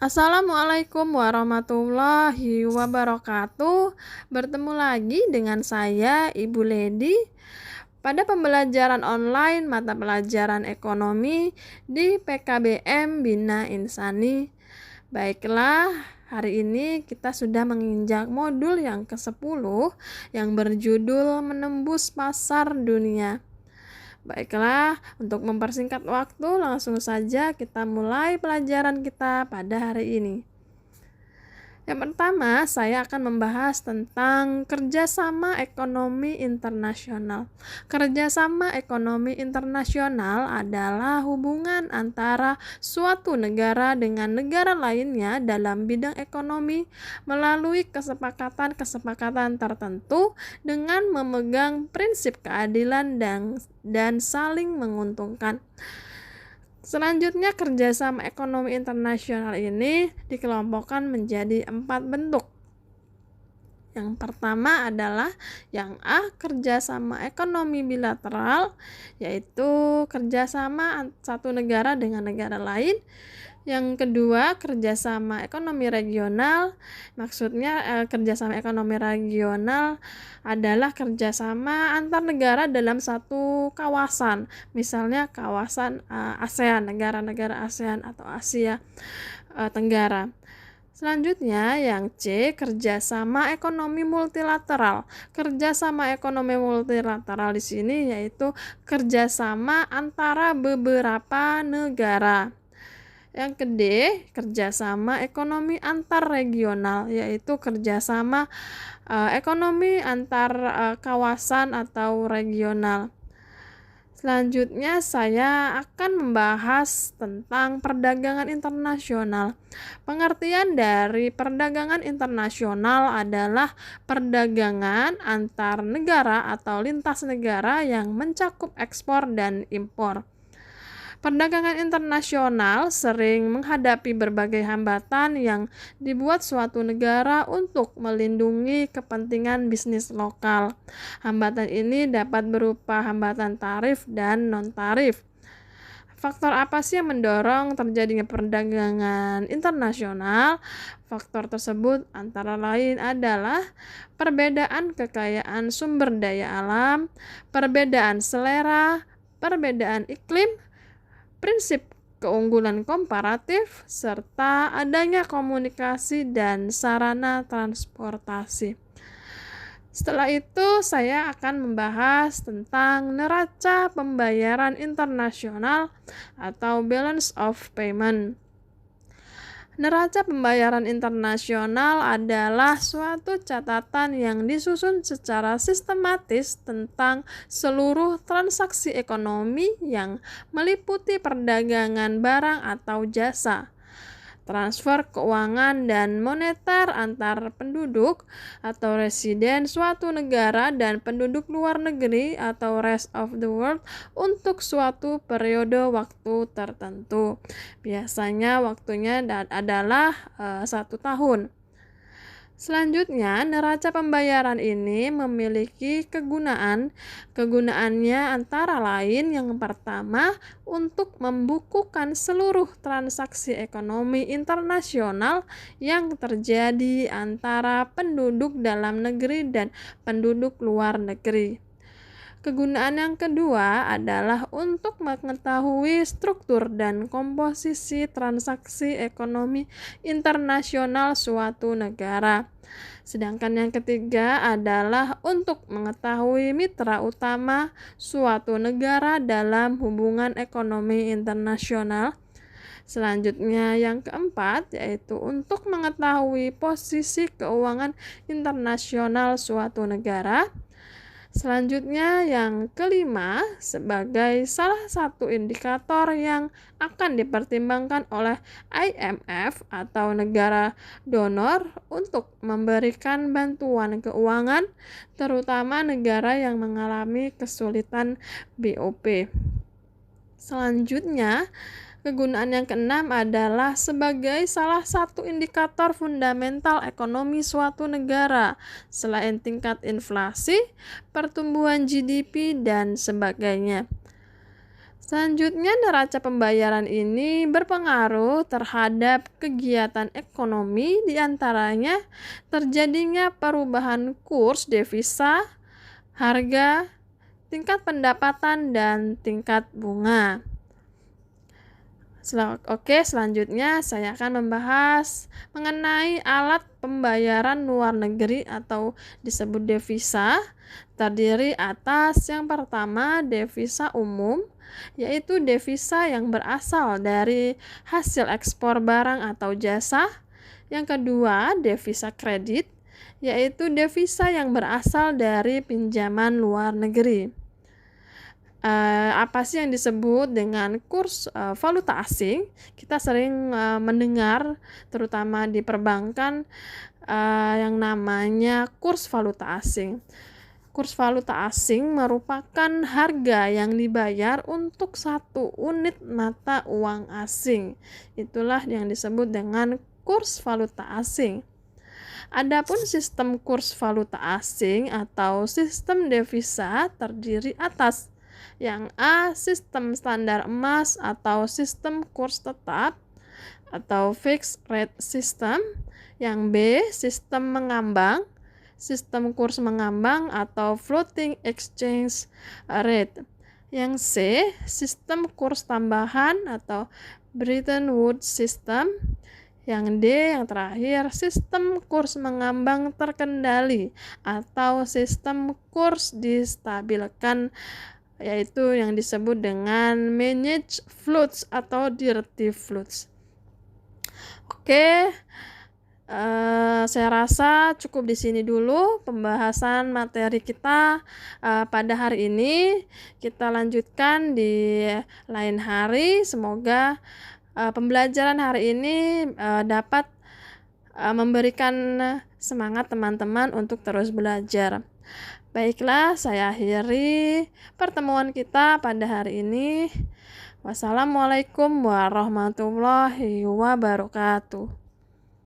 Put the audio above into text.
Assalamualaikum warahmatullahi wabarakatuh. Bertemu lagi dengan saya, Ibu Ledi, pada pembelajaran online mata pelajaran ekonomi di PKBM Bina Insani. Baiklah, hari ini kita sudah menginjak modul yang ke-10 yang berjudul Menembus Pasar Dunia. Baiklah, untuk mempersingkat waktu, langsung saja kita mulai pelajaran kita pada hari ini. Yang pertama, saya akan membahas tentang kerjasama ekonomi internasional. Kerjasama ekonomi internasional adalah hubungan antara suatu negara dengan negara lainnya dalam bidang ekonomi melalui kesepakatan-kesepakatan tertentu dengan memegang prinsip keadilan dan saling menguntungkan. Selanjutnya, kerjasama ekonomi internasional ini dikelompokkan menjadi 4 bentuk. Yang pertama adalah yang A, kerjasama ekonomi bilateral, yaitu kerjasama satu negara dengan negara lain. Yang kedua, kerjasama ekonomi regional. Maksudnya kerjasama ekonomi regional adalah kerjasama antar negara dalam satu kawasan. Misalnya kawasan ASEAN, negara-negara ASEAN atau Asia Tenggara. Selanjutnya, yang C, kerjasama ekonomi multilateral. Kerjasama ekonomi multilateral di sini yaitu kerjasama antara beberapa negara. Yang kedua, kerjasama ekonomi antar regional, yaitu kerjasama ekonomi antar kawasan atau regional. Selanjutnya, saya akan membahas tentang perdagangan internasional. Pengertian dari perdagangan internasional adalah perdagangan antar negara atau lintas negara yang mencakup ekspor dan impor. Perdagangan internasional sering menghadapi berbagai hambatan yang dibuat suatu negara untuk melindungi kepentingan bisnis lokal. Hambatan ini dapat berupa hambatan tarif dan non-tarif. Faktor apa sih yang mendorong terjadinya perdagangan internasional? Faktor tersebut antara lain adalah perbedaan kekayaan sumber daya alam, perbedaan selera, perbedaan iklim, prinsip keunggulan komparatif, serta adanya komunikasi dan sarana transportasi. Setelah itu, saya akan membahas tentang neraca pembayaran internasional atau balance of payment. Neraca pembayaran internasional adalah suatu catatan yang disusun secara sistematis tentang seluruh transaksi ekonomi yang meliputi perdagangan barang atau jasa, transfer keuangan dan moneter antar penduduk atau residen suatu negara dan penduduk luar negeri atau rest of the world untuk suatu periode waktu tertentu. Biasanya waktunya adalah 1 tahun. Selanjutnya, neraca pembayaran ini memiliki kegunaannya antara lain yang pertama untuk membukukan seluruh transaksi ekonomi internasional yang terjadi antara penduduk dalam negeri dan penduduk luar negeri. Kegunaan yang kedua adalah untuk mengetahui struktur dan komposisi transaksi ekonomi internasional suatu negara. Sedangkan yang ketiga adalah untuk mengetahui mitra utama suatu negara dalam hubungan ekonomi internasional. Selanjutnya yang keempat yaitu untuk mengetahui posisi keuangan internasional suatu negara. Selanjutnya yang kelima sebagai salah satu indikator yang akan dipertimbangkan oleh IMF atau negara donor untuk memberikan bantuan keuangan terutama negara yang mengalami kesulitan BOP. Selanjutnya, kegunaan yang keenam adalah sebagai salah satu indikator fundamental ekonomi suatu negara, selain tingkat inflasi, pertumbuhan GDP, dan sebagainya. Selanjutnya, neraca pembayaran ini berpengaruh terhadap kegiatan ekonomi, diantaranya terjadinya perubahan kurs devisa, harga, tingkat pendapatan, dan tingkat bunga. Oke, selanjutnya saya akan membahas mengenai alat pembayaran luar negeri atau disebut devisa. Terdiri atas yang pertama devisa umum, yaitu devisa yang berasal dari hasil ekspor barang atau jasa. Yang kedua, devisa kredit, yaitu devisa yang berasal dari pinjaman luar negeri. Apa sih yang disebut dengan kurs valuta asing? Kita sering mendengar terutama di perbankan yang namanya kurs valuta asing. Kurs valuta asing merupakan harga yang dibayar untuk satu unit mata uang asing. Itulah yang disebut dengan kurs valuta asing. Adapun sistem kurs valuta asing atau sistem devisa terdiri atas yang A, sistem standar emas atau sistem kurs tetap atau fixed rate system. Yang B, sistem mengambang, sistem kurs mengambang atau floating exchange rate. Yang C, sistem kurs tambahan atau Bretton Woods system. Yang D, yang terakhir, sistem kurs mengambang terkendali atau sistem kurs distabilkan, yaitu yang disebut dengan managed floats atau directive floats. Oke, saya rasa cukup di sini dulu pembahasan materi kita pada hari ini. Kita lanjutkan di lain hari. Semoga pembelajaran hari ini dapat memberikan semangat teman-teman untuk terus belajar. Baiklah, saya akhiri pertemuan kita pada hari ini. Wassalamualaikum warahmatullahi wabarakatuh.